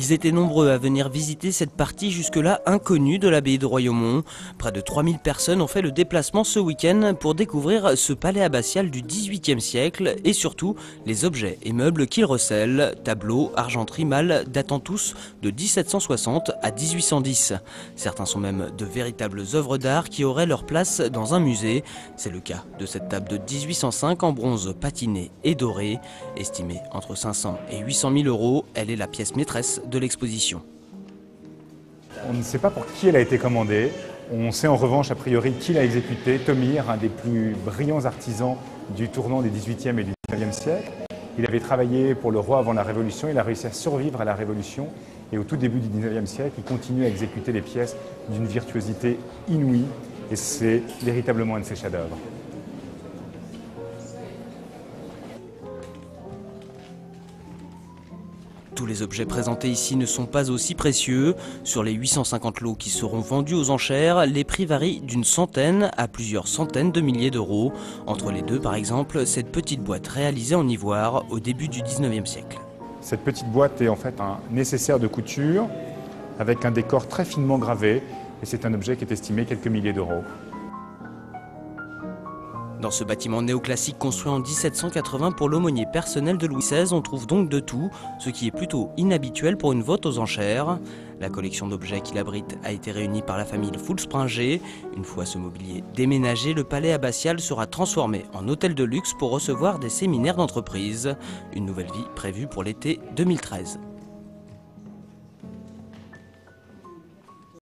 Ils étaient nombreux à venir visiter cette partie jusque-là inconnue de l'abbaye de Royaumont. Près de 3000 personnes ont fait le déplacement ce week-end pour découvrir ce palais abbatial du XVIIIe siècle et surtout les objets et meubles qu'il recèle, tableaux, argenterie, malles, datant tous de 1760 à 1810. Certains sont même de véritables œuvres d'art qui auraient leur place dans un musée. C'est le cas de cette table de 1805 en bronze patiné et doré. Estimée entre 500 et 800 000 euros, elle est la pièce maîtresse de l'exposition. On ne sait pas pour qui elle a été commandée. On sait en revanche a priori qui l'a exécutée. Thomire, un des plus brillants artisans du tournant des XVIIIe et du XIXe siècle. Il avait travaillé pour le roi avant la Révolution. Il a réussi à survivre à la Révolution. Et au tout début du XIXe siècle, il continue à exécuter les pièces d'une virtuosité inouïe. Et c'est véritablement un de ses chefs-d'œuvre. Tous les objets présentés ici ne sont pas aussi précieux. Sur les 850 lots qui seront vendus aux enchères, les prix varient d'une centaine à plusieurs centaines de milliers d'euros. Entre les deux, par exemple, cette petite boîte réalisée en ivoire au début du 19e siècle. Cette petite boîte est en fait un nécessaire de couture avec un décor très finement gravé et c'est un objet qui est estimé quelques milliers d'euros. Dans ce bâtiment néoclassique construit en 1780 pour l'aumônier personnel de Louis XVI, on trouve donc de tout, ce qui est plutôt inhabituel pour une vente aux enchères. La collection d'objets qu'il abrite a été réunie par la famille Fulspringer. Une fois ce mobilier déménagé, le palais abbatial sera transformé en hôtel de luxe pour recevoir des séminaires d'entreprise. Une nouvelle vie prévue pour l'été 2013.